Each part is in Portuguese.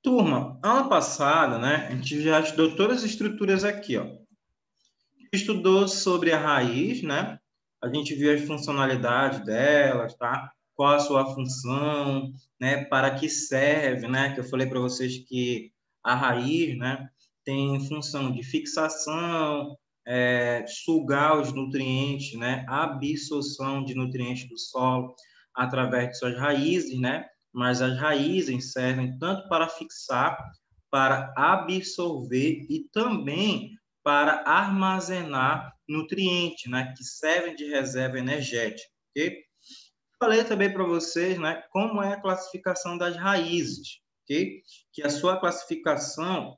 Turma, ano passado, né, a gente já estudou todas as estruturas aqui, ó. Estudou sobre a raiz, né? A gente viu as funcionalidades delas, tá? Qual a sua função, né? Para que serve, né? Que eu falei para vocês que a raiz, né, tem função de fixação, sugar os nutrientes, né? Absorção de nutrientes do solo através de suas raízes, né? Mas as raízes servem tanto para fixar, para absorver e também para armazenar nutrientes, né, que servem de reserva energética, ok? Falei também para vocês, né, como é a classificação das raízes, ok? Que a sua classificação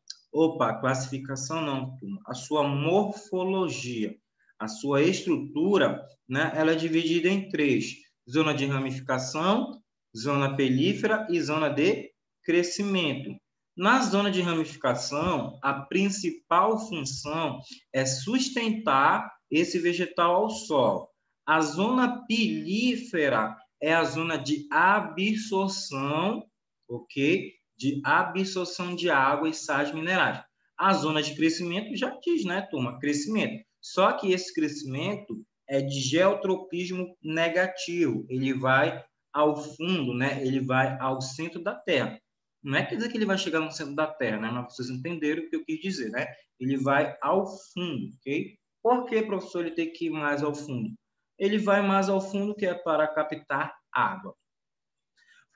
não, a sua morfologia, a sua estrutura, né, ela é dividida em três: zona de ramificação, zona pelífera e zona de crescimento. Na zona de ramificação, a principal função é sustentar esse vegetal ao solo. A zona pilífera é a zona de absorção, ok? De absorção de água e sais minerais. A zona de crescimento já diz, né, turma? Crescimento. Só que esse crescimento é de geotropismo negativo. Ele vai ao fundo, né? Ele vai ao centro da Terra. Não é quer dizer que ele vai chegar no centro da Terra, né? Mas vocês entenderam o que eu quis dizer, né? Ele vai ao fundo, ok? Por que, professor, ele tem que ir mais ao fundo? Ele vai mais ao fundo, que é para captar água.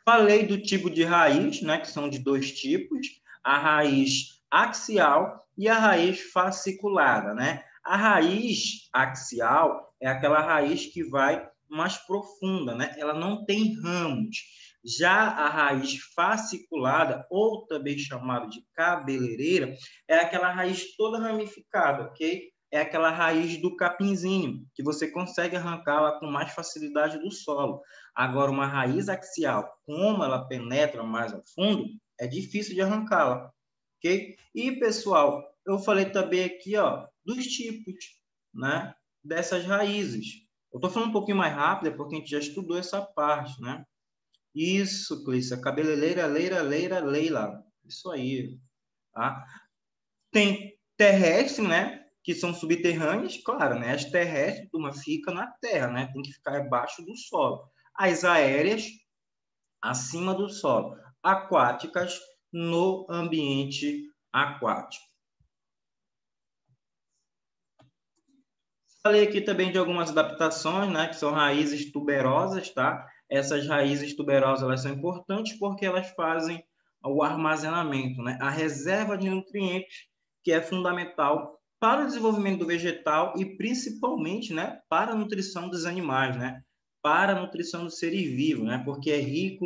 Falei do tipo de raiz, né, que são de dois tipos, a raiz axial e a raiz fasciculada, né? A raiz axial é aquela raiz que vai mais profunda, né? Ela não tem ramos. Já a raiz fasciculada, ou também chamada de cabeleireira, é aquela raiz toda ramificada, ok? É aquela raiz do capinzinho, que você consegue arrancá-la com mais facilidade do solo. Agora, uma raiz axial, como ela penetra mais ao fundo, é difícil de arrancá-la, ok? E, pessoal, eu falei também aqui, ó, dos tipos, né, dessas raízes. Eu estou falando um pouquinho mais rápido, porque a gente já estudou essa parte, né? Isso, Clícia, cabeleireira, leila. Isso aí, tá? Tem terrestre, né? Que são subterrâneas, claro, né? As terrestres, turma, fica na terra, né? Tem que ficar abaixo do solo. As aéreas, acima do solo. Aquáticas, no ambiente aquático. Falei aqui também de algumas adaptações, né? Que são raízes tuberosas, tá? Essas raízes tuberosas, elas são importantes porque elas fazem o armazenamento, né? A reserva de nutrientes, que é fundamental para o desenvolvimento do vegetal e principalmente, né, para a nutrição dos animais, né? Para a nutrição dos seres vivos, né? Porque é rico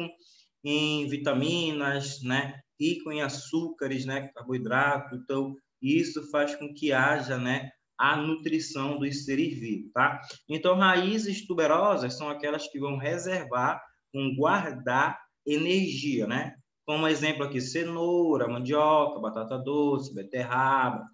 em vitaminas, né? Rico em açúcares, né? Carboidrato. Então, isso faz com que haja, né, a nutrição dos seres vivos, tá? Então, raízes tuberosas são aquelas que vão reservar, vão guardar energia, né? Como exemplo aqui, cenoura, mandioca, batata doce, beterraba,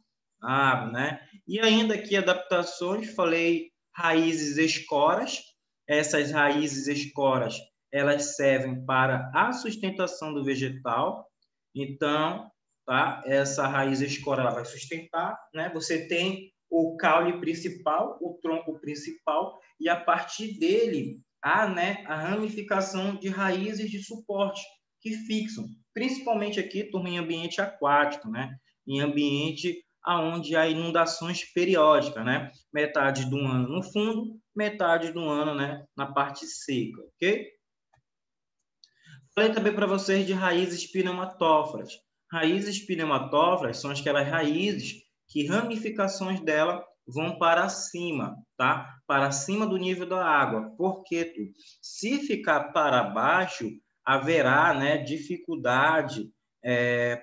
né? E ainda aqui adaptações, falei raízes escoras. Essas raízes escoras, elas servem para a sustentação do vegetal. Então, tá? Essa raiz escora ela vai sustentar, né? Você tem o caule principal, o tronco principal, e a partir dele há, né, a ramificação de raízes de suporte que fixam, principalmente aqui, turma, em ambiente aquático, né? Em ambiente onde há inundações periódicas, né? Metade do ano no fundo, metade do ano, né, na parte seca, ok? Falei também para vocês de raízes pneumatóforas. Raízes pneumatóforas são aquelas raízes que ramificações dela vão para cima, tá? Para cima do nível da água. Porque se ficar para baixo, haverá, né, dificuldade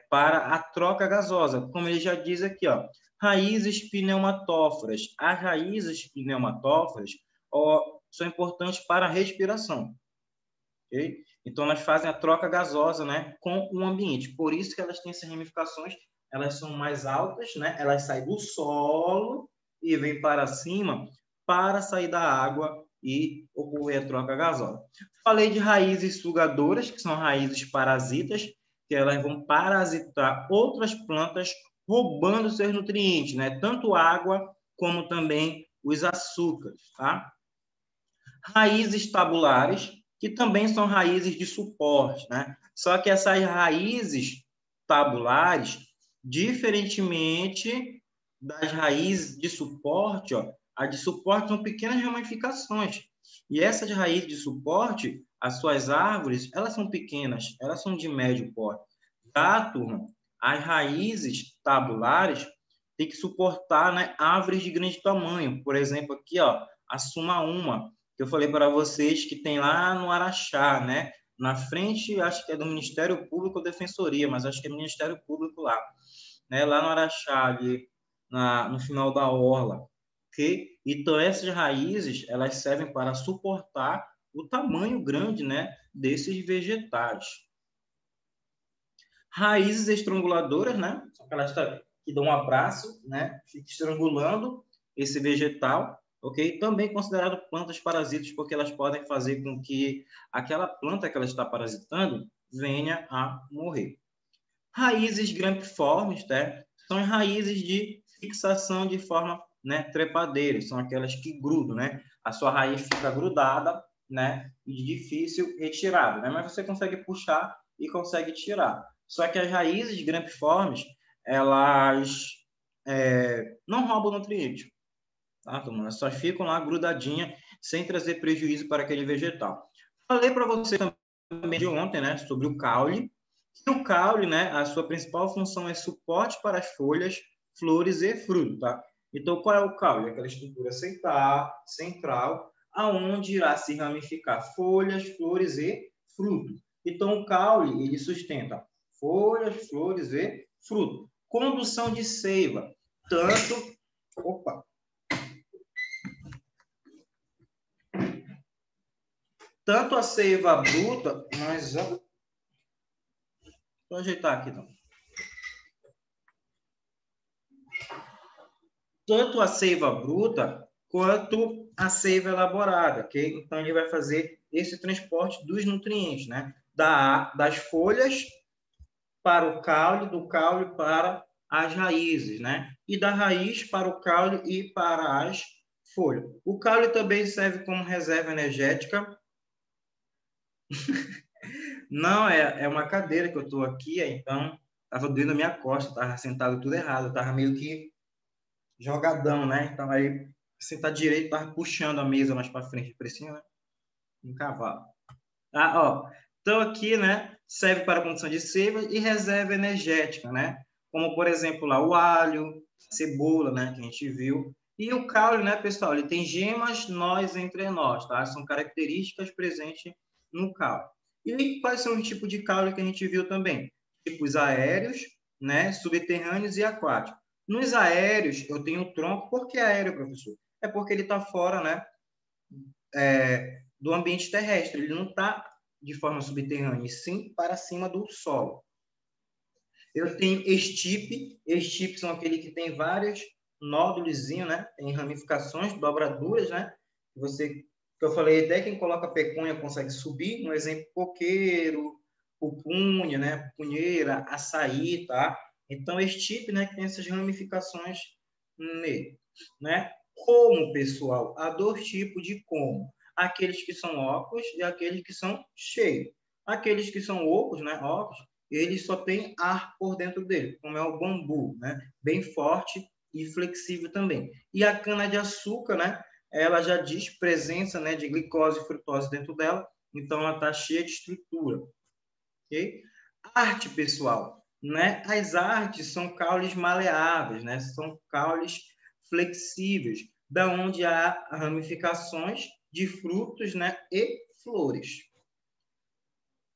para a troca gasosa. Como ele já diz aqui, ó, raízes pneumatóforas. As raízes pneumatóforas são importantes para a respiração. Okay? Então, elas fazem a troca gasosa, né, com o ambiente. Por isso que elas têm essas ramificações, elas são mais altas, né? Elas saem do solo e vêm para cima para sair da água e ocorrer a troca gasosa. Falei de raízes sugadoras, que são raízes parasitas, que elas vão parasitar outras plantas, roubando seus nutrientes, né? Tanto água como também os açúcares, tá? Raízes tabulares, que também são raízes de suporte, né? Só que essas raízes tabulares, diferentemente das raízes de suporte, ó, a de suporte são pequenas ramificações. E essas raízes de suporte, as suas árvores, elas são pequenas, elas são de médio porte. Já, turma, as raízes tabulares têm que suportar, né, árvores de grande tamanho. Por exemplo, aqui, ó, a sumaúma, que eu falei para vocês que tem lá no Araxá, né? Na frente, acho que é do Ministério Público ou Defensoria, mas acho que é do Ministério Público lá, né? Lá no Araxá, ali, no final da orla. Okay? Então, essas raízes, elas servem para suportar o tamanho grande, né, desses vegetais. Raízes estranguladoras, né? São aquelas que dão um abraço, né? Fica estrangulando esse vegetal, ok? Também considerado plantas parasitas, porque elas podem fazer com que aquela planta que ela está parasitando venha a morrer. Raízes grampiformes, né? São raízes de fixação de forma, né, trepadeira, são aquelas que grudam, né? A sua raiz fica grudada, né? E de difícil retirada, né? Mas você consegue puxar e consegue tirar. Só que as raízes grampiformes, elas não roubam nutrientes, tá, turma? Elas só ficam lá grudadinhas, sem trazer prejuízo para aquele vegetal. Falei para você também de ontem, né, sobre o caule. E o caule, né, a sua principal função é suporte para as folhas, flores e fruto, tá? Então, qual é o caule? Aquela estrutura central, aonde irá se ramificar folhas, flores e fruto. Então, o caule, ele sustenta folhas, flores e fruto. Condução de seiva, tanto a seiva bruta, mas vou ajeitar aqui, então. Tanto a seiva bruta quanto a seiva elaborada, ok? Então, ele vai fazer esse transporte dos nutrientes, né? Das folhas para o caule, do caule para as raízes, né? E da raiz para o caule e para as folhas. O caule também serve como reserva energética. Não, é uma cadeira que eu estou aqui, então estava doendo a minha costa, estava sentado tudo errado, estava meio que jogadão, né? Então aí sentar direito, estava puxando a mesa mais para frente, parecia, né? Um cavalo. Ah, ó. Então aqui, né, serve para condição de seiva e reserva energética, né? Como, por exemplo, lá o alho, cebola, né, que a gente viu. E o caule, né, pessoal, ele tem gemas, nós entre nós, tá? São características presentes no caule. E quais são os tipos de caule que a gente viu também? Tipos aéreos, né, subterrâneos e aquáticos. Nos aéreos, eu tenho o tronco. Por que aéreo, professor? É porque ele está fora, né, do ambiente terrestre. Ele não está de forma subterrânea, e sim para cima do solo. Eu tenho estipe. Estipe são aquele que tem vários nódulos, né? Tem ramificações, dobraduras, né? Que eu falei, até quem coloca peconha consegue subir. Um exemplo, coqueiro, pupunha, né? Pupunheira, açaí, tá? Então, estipe, né? Que tem essas ramificações nele, né? Como, pessoal? Há dois tipos de como. Aqueles que são ocos e aqueles que são cheios. Aqueles que são ocos, né? Ocos, ele só tem ar por dentro dele, como é o bambu, né? Bem forte e flexível também. E a cana-de-açúcar, né? Ela já diz presença, né, de glicose e frutose dentro dela, então ela está cheia de estrutura. Okay? Arte, pessoal, né? As artes são caules maleáveis, né? São caules flexíveis, da onde há ramificações de frutos, né, e flores.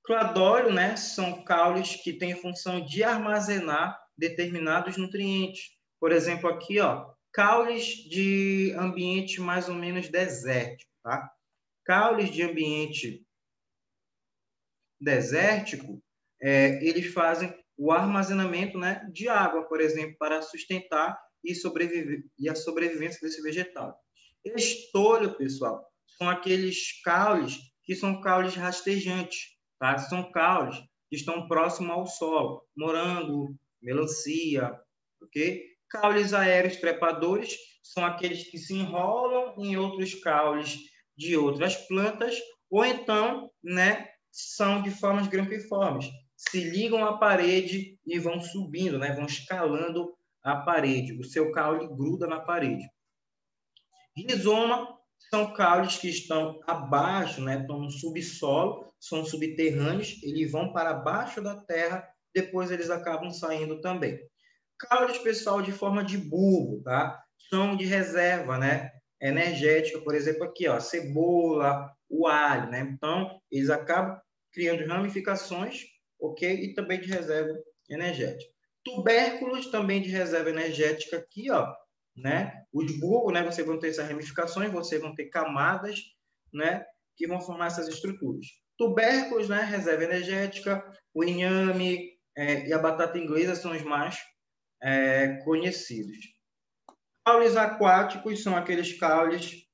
Cladóleo, né, são caules que têm função de armazenar determinados nutrientes. Por exemplo, aqui, ó, caules de ambiente mais ou menos desértico, tá? Caules de ambiente desértico, eles fazem o armazenamento, né, de água, por exemplo, para sustentar e a sobrevivência desse vegetal. Estolho, pessoal, são aqueles caules que são caules rastejantes, tá? São caules que estão próximos ao solo, morango, melancia, ok? Caules aéreos trepadores são aqueles que se enrolam em outros caules de outras plantas, ou então, né, são de formas grampiformes, se ligam à parede e vão subindo, né, vão escalando a parede. O seu caule gruda na parede. Rizoma são caules que estão abaixo, né, estão no subsolo, são subterrâneos, eles vão para baixo da terra, depois eles acabam saindo também. Caules, pessoal, de forma de bulbo, tá? São de reserva, né? Energética, por exemplo, aqui, ó, a cebola, o alho, né? Então, eles acabam criando ramificações, ok? E também de reserva energética. Tubérculos também de reserva energética aqui, ó, né? Os bulbos, né? Vocês vão ter essas ramificações, vocês vão ter camadas, né? Que vão formar essas estruturas. Tubérculos, né? Reserva energética, o inhame e a batata inglesa são os mais conhecidos. Caules aquáticos são aqueles caules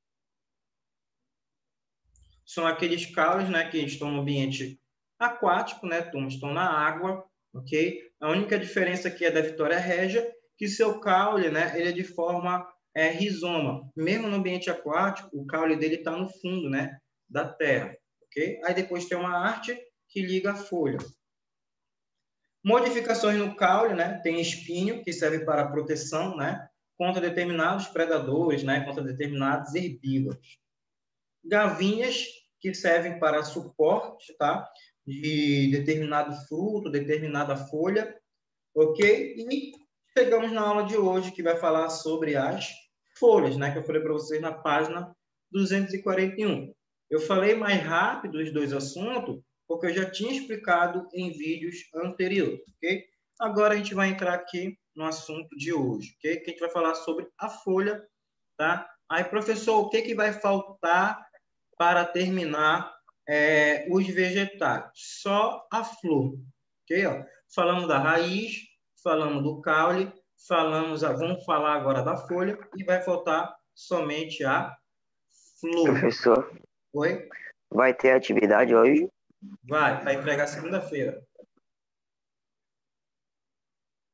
né, que estão no ambiente aquático, né, estão na água, ok? A única diferença aqui é da Vitória Régia, que seu caule, né, ele é de forma rizoma. Mesmo no ambiente aquático, o caule dele está no fundo, né, da terra, ok? Aí depois tem uma arte que liga a folha. Modificações no caule, né? Tem espinho, que serve para proteção, né? Contra determinados predadores, né? Contra determinados herbívoros. Gavinhas, que servem para suporte, tá? De determinado fruto, determinada folha, ok? E chegamos na aula de hoje, que vai falar sobre as folhas, né? Que eu falei para vocês na página 241. Eu falei mais rápido os dois assuntos, porque eu já tinha explicado em vídeos anteriores, ok? Agora a gente vai entrar aqui no assunto de hoje, ok? Que a gente vai falar sobre a folha, tá? Aí, professor, o que vai faltar para terminar os vegetais? Só a flor, ok? Ó, falamos da raiz, falamos do caule, vamos falar agora da folha e vai faltar somente a flor. Professor, Oi? vai ter atividade hoje? Vai entregar segunda-feira.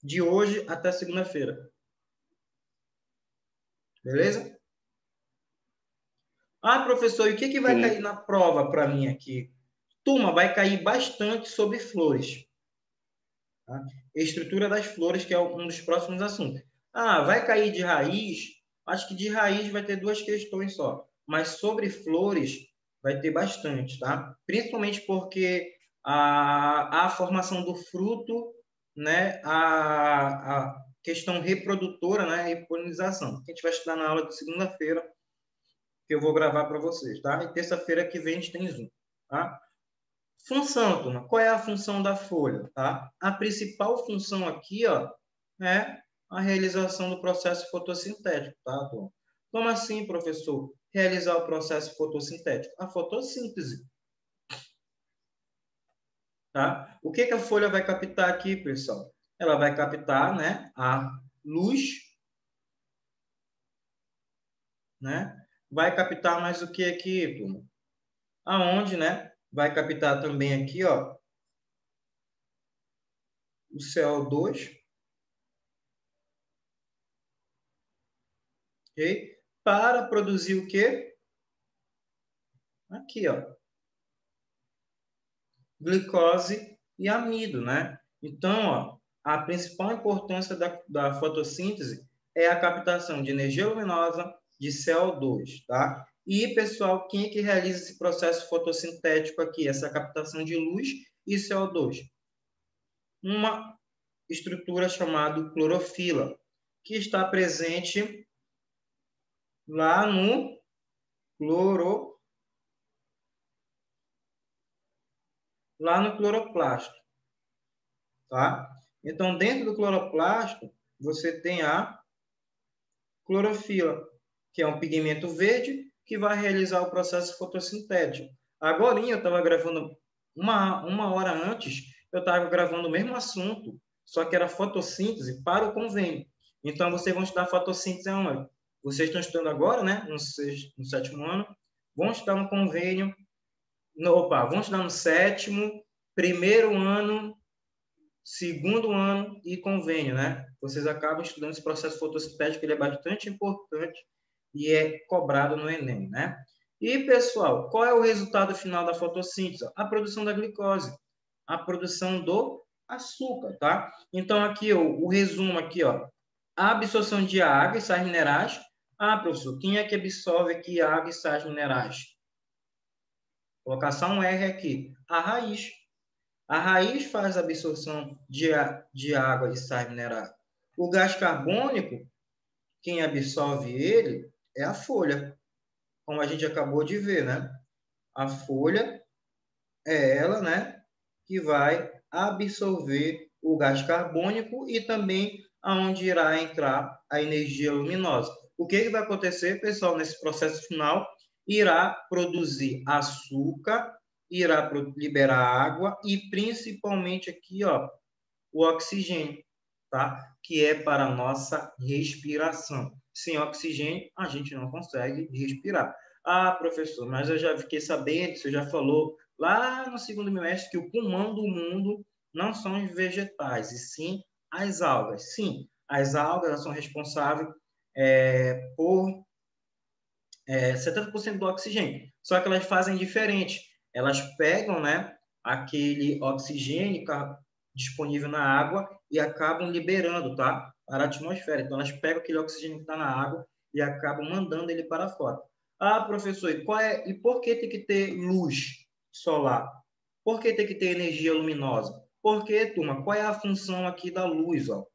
De hoje até segunda-feira. Beleza? Ah, professor, e o que vai Sim. cair na prova para mim aqui? Turma, vai cair bastante sobre flores. Tá? Estrutura das flores, que é um dos próximos assuntos. Ah, vai cair de raiz? Acho que de raiz vai ter 2 questões só. Mas sobre flores vai ter bastante, tá? Principalmente porque a formação do fruto, né? A questão reprodutora, né? E polinização. Que a gente vai estudar na aula de segunda-feira, que eu vou gravar para vocês, tá? E terça-feira que vem a gente tem Zoom, tá? Função, turma. Qual é a função da folha? Tá? A principal função aqui, ó, é a realização do processo fotossintético. Tá, turma? Como assim, professor? Realizar o processo fotossintético? A fotossíntese. Tá? O que a folha vai captar aqui, pessoal? Ela vai captar, né, a luz, né? Vai captar mais o que aqui, turma? Aonde, né? Vai captar também aqui, ó, o CO2, ok? Para produzir o quê? Aqui, ó. Glicose e amido, né? Então, ó, a principal importância da fotossíntese é a captação de energia luminosa de CO2, tá? E, pessoal, quem é que realiza esse processo fotossintético aqui? Essa captação de luz e CO2? Uma estrutura chamada clorofila, que está presente lá no cloroplasto, tá? Então, dentro do cloroplasto, você tem a clorofila, que é um pigmento verde que vai realizar o processo fotossintético. Agora, eu estava gravando uma hora antes, eu estava gravando o mesmo assunto, só que era fotossíntese para o convênio. Então, vocês vão estudar fotossíntese aonde? Vocês estão estudando agora, né? No 7º ano, vão estudar no convênio, vão estudar no 7º, primeiro ano, segundo ano e convênio, né? Vocês acabam estudando esse processo fotossintético, ele é bastante importante e é cobrado no Enem, né? E, pessoal, qual é o resultado final da fotossíntese? A produção da glicose, a produção do açúcar, tá? Então, aqui, ó, o resumo aqui, ó, a absorção de água e sais minerais. Ah, professor, quem é que absorve aqui água e sais minerais? Vou colocar só um R aqui. A raiz. A raiz faz a absorção de água e sais minerais. O gás carbônico, quem absorve ele é a folha, como a gente acabou de ver, né? A folha é ela, né, que vai absorver o gás carbônico e também aonde irá entrar a energia luminosa. O que vai acontecer, pessoal, nesse processo final? Irá produzir açúcar, irá liberar água e principalmente aqui, ó, o oxigênio, tá? Que é para a nossa respiração. Sem oxigênio, a gente não consegue respirar. Ah, professor, mas eu já fiquei sabendo, você já falou lá no segundo bimestre que o pulmão do mundo não são os vegetais, e sim as algas. Sim, as algas são responsáveis por 70% do oxigênio. Só que elas fazem diferente. Elas pegam, né, aquele oxigênio disponível na água e acabam liberando, tá? Para a atmosfera. Então, elas pegam aquele oxigênio que está na água e acabam mandando ele para fora. Ah, professor, e por que tem que ter luz solar? Por que tem que ter energia luminosa? Porque, turma, qual é a função aqui da luz, ó?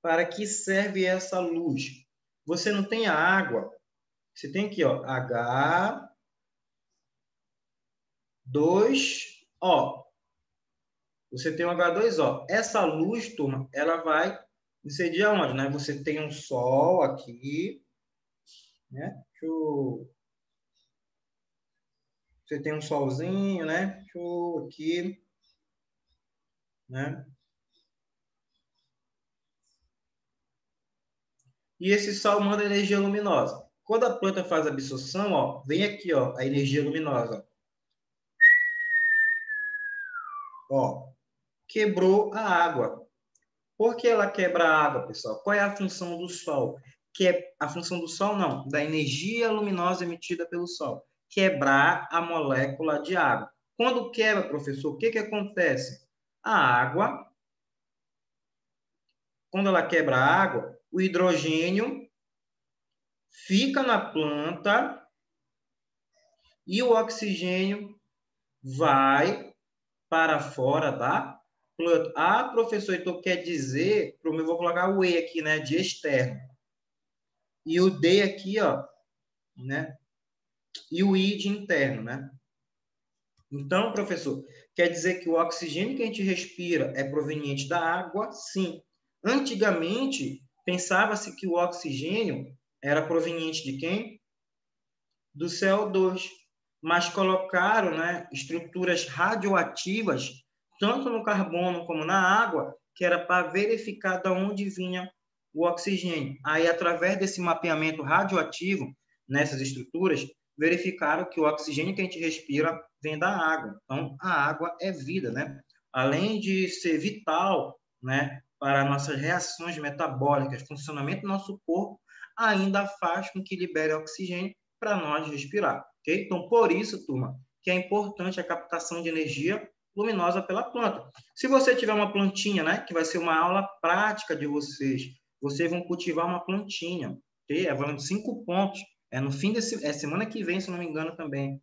Para que serve essa luz? Você não tem a água, você tem aqui, ó, H2O. Você tem um H2O. Essa luz, turma, ela vai incidir aonde, né? Você tem um sol aqui, né? Você tem um solzinho, né? Aqui, né? E esse sol manda energia luminosa. Quando a planta faz a absorção, ó, vem aqui, ó, a energia luminosa. Ó, quebrou a água. Por que ela quebra a água, pessoal? Qual é a função do Sol? A função do Sol, não, da energia luminosa emitida pelo Sol. Quebrar a molécula de água. Quando quebra, professor, o que acontece? A água, quando ela quebra a água, o hidrogênio fica na planta e o oxigênio vai para fora da planta. Ah, professor, então quer dizer, eu vou colocar o E aqui, né, de externo. E o D aqui, ó, né? E o I de interno, né? Então, professor, quer dizer que o oxigênio que a gente respira é proveniente da água? Sim. Antigamente, pensava-se que o oxigênio era proveniente de quem? Do CO2. Mas colocaram, né, estruturas radioativas, tanto no carbono como na água, que era para verificar de onde vinha o oxigênio. Aí, através desse mapeamento radioativo nessas estruturas, verificaram que o oxigênio que a gente respira vem da água. Então, a água é vida, né? Além de ser vital, né, para nossas reações metabólicas, funcionamento do nosso corpo, ainda faz com que libere oxigênio para nós respirar, ok? Então, por isso, turma, que é importante a captação de energia luminosa pela planta. Se você tiver uma plantinha, né, que vai ser uma aula prática de vocês vão cultivar uma plantinha, ok? É valendo 5 pontos. É no fim semana que vem, se não me engano também.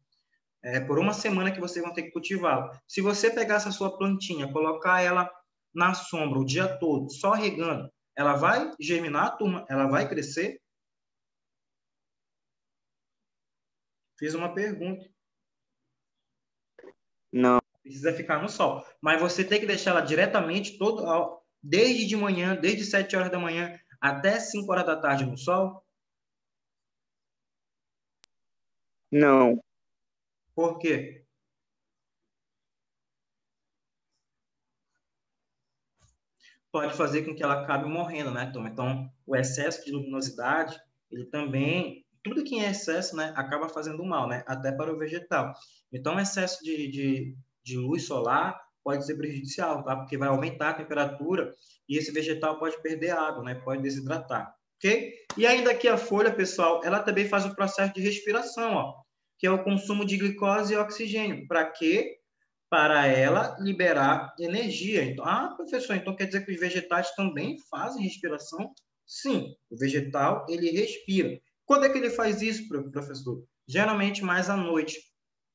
É por uma semana que vocês vão ter que cultivá-la. Se você pegar essa sua plantinha, colocar ela na sombra o dia todo, só regando, ela vai germinar, turma? Ela vai crescer? Fiz uma pergunta. Não, Precisa ficar no sol. Mas você tem que deixar ela diretamente desde de manhã, desde 7 horas da manhã até 5 horas da tarde no sol. não. Por quê? Pode fazer com que ela acabe morrendo, né, turma? Então, o excesso de luminosidade, ele também, tudo que é excesso, né, acaba fazendo mal, né, até para o vegetal. Então, excesso de luz solar pode ser prejudicial, tá? Porque vai aumentar a temperatura e esse vegetal pode perder água, né? Pode desidratar, ok? E ainda aqui a folha, pessoal, ela também faz o processo de respiração, ó, que é o consumo de glicose e oxigênio. Para quê? Para ela liberar energia. Então, professor, então quer dizer que os vegetais também fazem respiração? Sim, o vegetal, ele respira. Quando é que ele faz isso, professor? Geralmente mais à noite,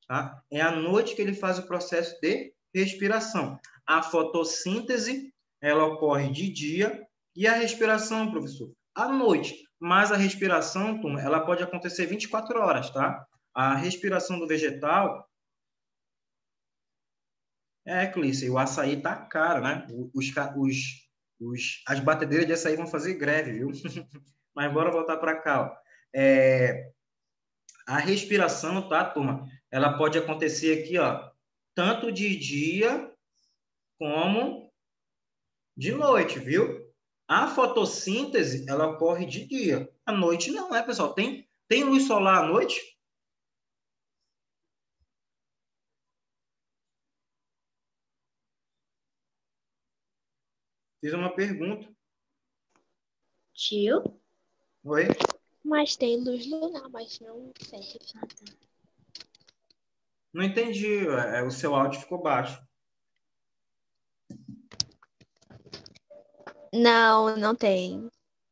tá? É à noite que ele faz o processo de respiração. A fotossíntese, ela ocorre de dia e a respiração, professor, à noite. Mas a respiração, turma, ela pode acontecer 24 horas, tá? A respiração do vegetal Clícia, o açaí tá caro, né? As batedeiras de açaí vão fazer greve, viu? Mas bora voltar para cá, ó. A respiração, tá, turma? Ela pode acontecer aqui, ó, tanto de dia como de noite, viu? A fotossíntese, ela ocorre de dia. À noite não, né, pessoal? Tem luz solar à noite? Fiz uma pergunta. Tio? Oi? Mas tem luz lunar, mas não sei. Não entendi. O seu áudio ficou baixo. Não, não tem.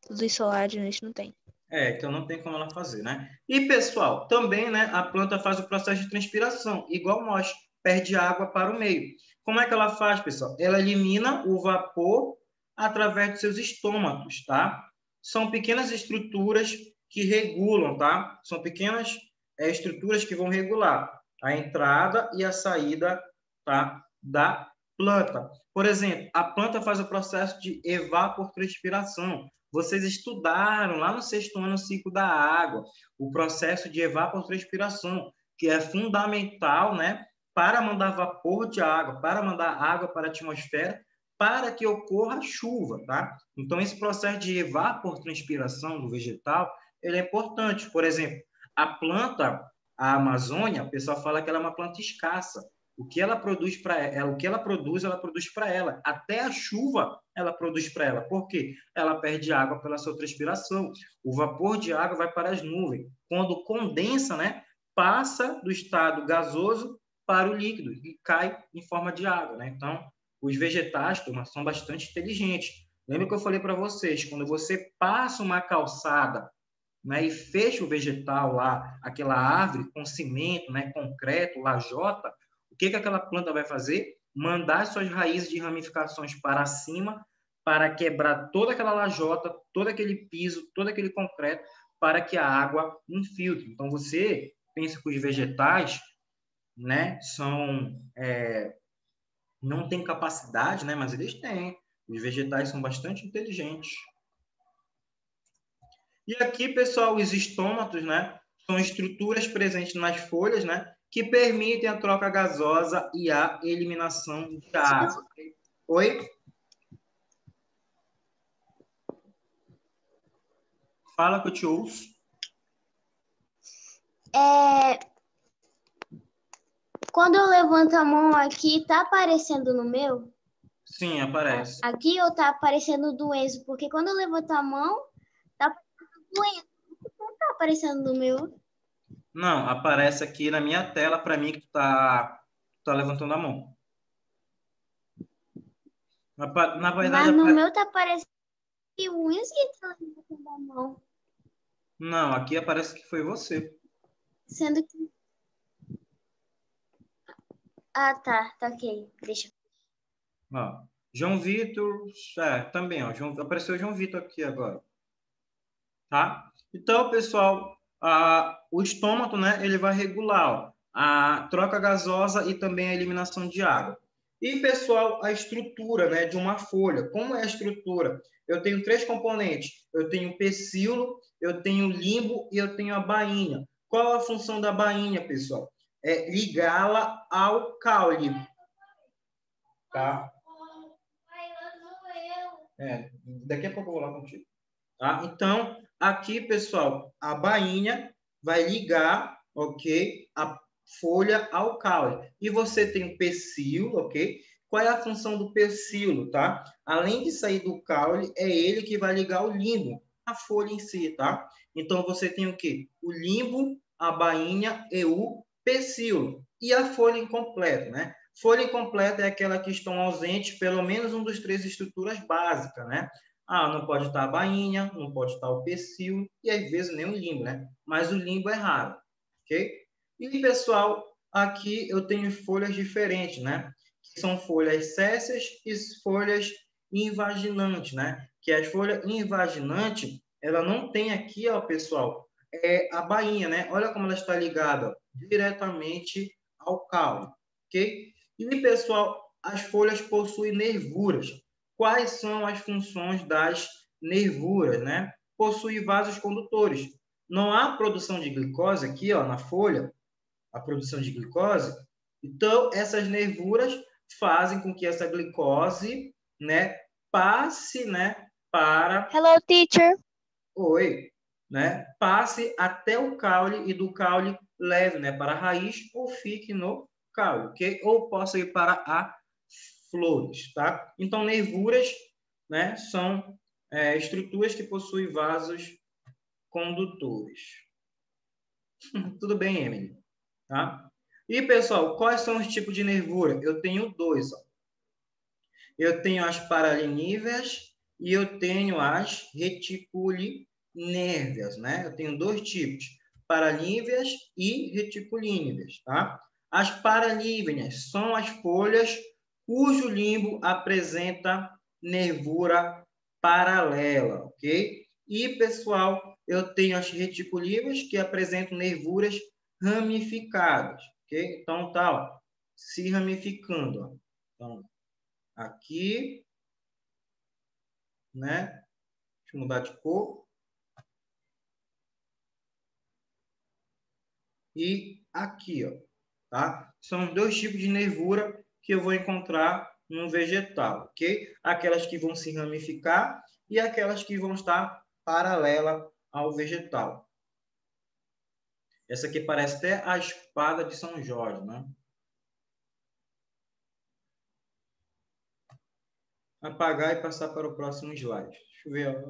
Luz solar de noite não tem. Então não tem como ela fazer, né? E, pessoal, também, né, a planta faz o processo de transpiração, igual nós, perde água para o meio. Como é que ela faz, pessoal? Ela elimina o vapor através dos seus estômatos, tá? São pequenas estruturas que regulam, tá? São pequenas estruturas que vão regular a entrada e a saída, tá, da planta. Por exemplo, a planta faz o processo de evapotranspiração. Vocês estudaram lá no 6º ano ciclo da água, o processo de evapotranspiração, que é fundamental, né, para mandar vapor de água, para mandar água para a atmosfera, para que ocorra chuva, tá? Então, esse processo de evapotranspiração do vegetal, ele é importante. Por exemplo, a planta, a Amazônia, o pessoal fala que ela é uma planta escassa. O que ela produz para ela, ela produz para ela. Até a chuva ela produz para ela. Por quê? Ela perde água pela sua transpiração. O vapor de água vai para as nuvens. Quando condensa, né, passa do estado gasoso para o líquido e cai em forma de água, né? Então, os vegetais, turma, são bastante inteligentes. Lembra que eu falei para vocês, quando você passa uma calçada, né, e fecha o vegetal lá, aquela árvore com cimento, né, concreto, lajota, o que aquela planta vai fazer? Mandar suas raízes de ramificações para cima, para quebrar toda aquela lajota, todo aquele piso, todo aquele concreto, para que a água infiltre. Então, você pensa que os vegetais, né, não têm capacidade, né, mas eles têm. Os vegetais são bastante inteligentes. E aqui, pessoal, os estômatos, né, são estruturas presentes nas folhas, né, que permitem a troca gasosa e a eliminação de água. Oi? Fala que eu te ouço. Quando eu levanto a mão aqui, tá aparecendo no meu? Sim, aparece. Aqui ou tá aparecendo do Enzo? Porque quando eu levanto a mão, tá aparecendo do Enzo. Não tá aparecendo no meu. Não, aparece aqui na minha tela para mim que tu tá levantando a mão. Na verdade, mas no meu tá aparecendo o Enzo que tá levantando a mão. Não, aqui aparece que foi você. Sendo que... tá ok. Deixa. Ó, João Vitor, também, ó, apareceu o João Vitor aqui agora. Tá? Então, pessoal, o estômago, né, ele vai regular, ó, a troca gasosa e também a eliminação de água. E, pessoal, a estrutura, né, de uma folha. Como é a estrutura? Eu tenho 3 componentes. Eu tenho o pecíolo, eu tenho o limbo e eu tenho a bainha. Qual a função da bainha, pessoal? É ligá-la ao caule. Tá? Daqui a pouco eu vou lá contigo. Tá? Então, aqui, pessoal, a bainha vai ligar, ok, folha ao caule. E você tem o pecíolo, ok? Qual é a função do pecíolo, tá? Além de sair do caule, é ele que vai ligar o limbo, a folha em si, tá? Então, você tem o quê? O limbo, a bainha e o pecíolo. E a folha incompleta, né? Folha incompleta é aquela que estão ausentes pelo menos um dos 3 estruturas básicas, né? Ah, não pode estar a bainha, não pode estar o pecíolo e às vezes nem o limbo, né? Mas o limbo é raro, ok? E, pessoal, aqui eu tenho folhas diferentes, né? Que são folhas césseas e folhas invaginantes, né? Que as folhas invaginantes, ela não tem aqui, ó, pessoal, a bainha, né? Olha como ela está ligada, ó, diretamente ao caule, ok? E, pessoal, as folhas possuem nervuras. Quais são as funções das nervuras, né? Possui vasos condutores. Não há produção de glicose aqui, ó, na folha, a produção de glicose. Então, essas nervuras fazem com que essa glicose, né, passe, né, para... Hello, teacher. Oi, né, passe até o caule e do caule leve, né, para a raiz ou fique no caule, ok? Ou possa ir para a flores, tá? Então, nervuras, né, são estruturas que possuem vasos condutores. Tudo bem, Emily? Tá? E, pessoal, quais são os tipos de nervura? Eu tenho 2. Ó. Eu tenho as paraliníveas e eu tenho as reticulinérveas, né? Eu tenho 2 tipos, paralíneas e reticulíneas, tá? As paralíneas são as folhas cujo limbo apresenta nervura paralela, ok? E, pessoal, eu tenho as reticulíneas que apresentam nervuras ramificadas, ok? Então, tá, ó, se ramificando, ó. Então, aqui, né? Deixa eu mudar de cor. E aqui, ó, tá? São 2 tipos de nervura que eu vou encontrar no vegetal, ok? Aquelas que vão se ramificar e aquelas que vão estar paralela ao vegetal. Essa aqui parece até a espada de São Jorge, né? Apagar e passar para o próximo slide. Deixa eu ver.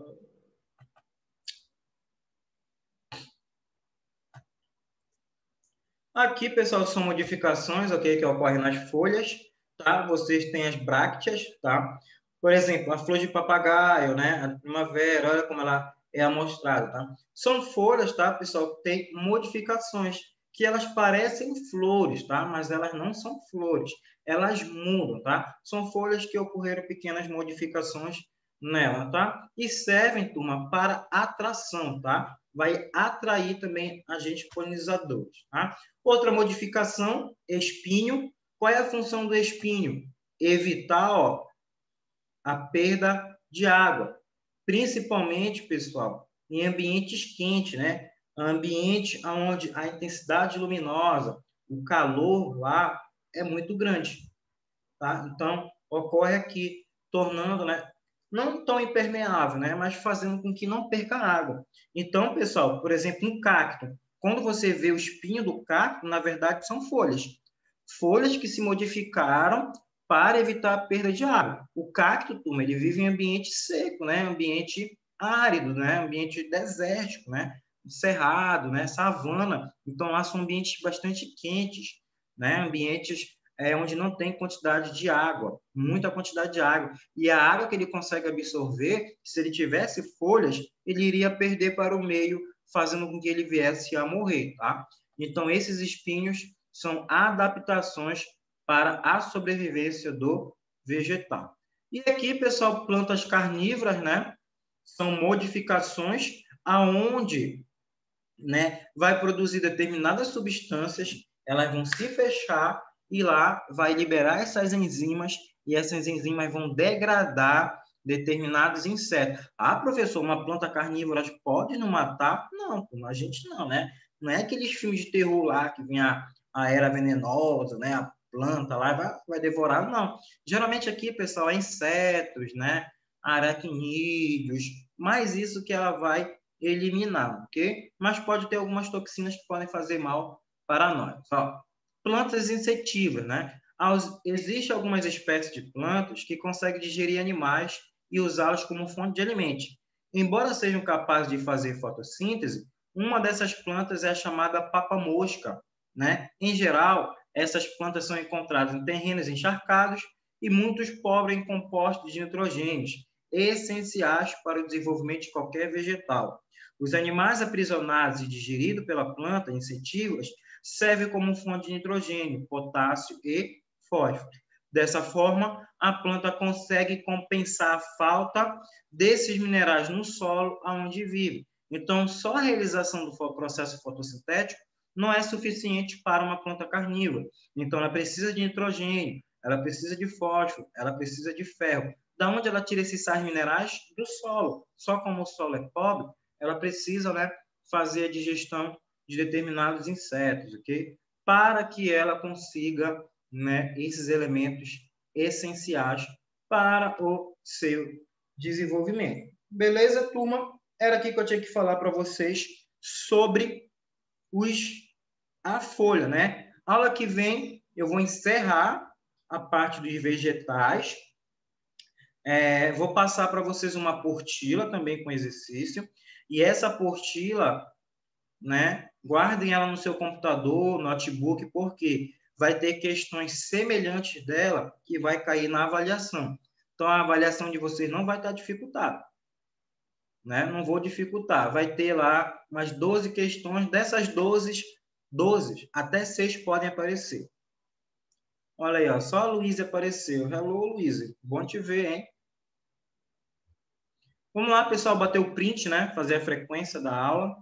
Aqui, pessoal, são modificações, ok, que ocorrem nas folhas, tá? Vocês têm as brácteas, tá? Por exemplo, a flor de papagaio, né? A primavera, olha como ela é amostrada, tá? São folhas, tá, pessoal, que têm modificações, que elas parecem flores, tá? Mas elas não são flores, elas mudam, tá? São folhas que ocorreram pequenas modificações nela, tá? E servem, turma, para atração, tá? Vai atrair também agentes polinizadores, tá? Outra modificação, espinho. Qual é a função do espinho? Evitar, ó, a perda de água, principalmente, pessoal, em ambientes quentes, né? Ambiente onde a intensidade luminosa, o calor lá é muito grande, tá? Então, ocorre aqui, tornando, né, não tão impermeável, né, mas fazendo com que não perca água. Então, pessoal, por exemplo, um cacto, quando você vê o espinho do cacto, na verdade, são folhas. Folhas que se modificaram para evitar a perda de água. O cacto, turma, ele vive em ambiente seco, né, ambiente árido, né, ambiente desértico, né, cerrado, né, savana. Então, lá são ambientes bastante quentes, né, ambientes onde não tem quantidade de água, muita quantidade de água. E a água que ele consegue absorver, se ele tivesse folhas, ele iria perder para o meio, fazendo com que ele viesse a morrer, tá? Então, esses espinhos são adaptações para a sobrevivência do vegetal. E aqui, pessoal, plantas carnívoras, né? São modificações aonde, né, vai produzir determinadas substâncias, elas vão se fechar e lá vai liberar essas enzimas e essas enzimas vão degradar determinados insetos. Ah, professor, uma planta carnívora pode não matar? Não, a gente não, né? Não é aqueles filmes de terror lá que vem a era venenosa, né? A planta lá vai devorar, não. Geralmente aqui, pessoal, é insetos, né? Aracnídeos, mais isso que ela vai eliminar, ok? Mas pode ter algumas toxinas que podem fazer mal para nós. Ó, plantas insetívoras, né? Existem algumas espécies de plantas que conseguem digerir animais e usá-los como fonte de alimento. Embora sejam capazes de fazer fotossíntese, uma dessas plantas é a chamada papa-mosca, né? Em geral, essas plantas são encontradas em terrenos encharcados e muitos pobres em compostos de nitrogênios, essenciais para o desenvolvimento de qualquer vegetal. Os animais aprisionados e digeridos pela planta insetívoras servem como fonte de nitrogênio, potássio e fósforo. Dessa forma, a planta consegue compensar a falta desses minerais no solo onde vive. Então, só a realização do processo fotossintético não é suficiente para uma planta carnívora. Então, ela precisa de nitrogênio, ela precisa de fósforo, ela precisa de ferro. Da onde ela tira esses sais minerais? Do solo. Só como o solo é pobre, ela precisa, né, fazer a digestão de determinados insetos, ok? Para que ela consiga, né, esses elementos essenciais para o seu desenvolvimento. Beleza, turma? Era aqui que eu tinha que falar para vocês sobre a folha, né? Aula que vem eu vou encerrar a parte dos vegetais. Vou passar para vocês uma apostila também com exercício. E essa apostila, né, guardem ela no seu computador, notebook, porque vai ter questões semelhantes dela que vai cair na avaliação. Então, a avaliação de vocês não vai estar dificultada, né? Não vou dificultar. Vai ter lá umas 12 questões. Dessas 12, até 6 podem aparecer. Olha aí, ó, só a Luísa apareceu. Hello, Luísa. Bom te ver, hein? Vamos lá, pessoal, bater o print, né? Fazer a frequência da aula.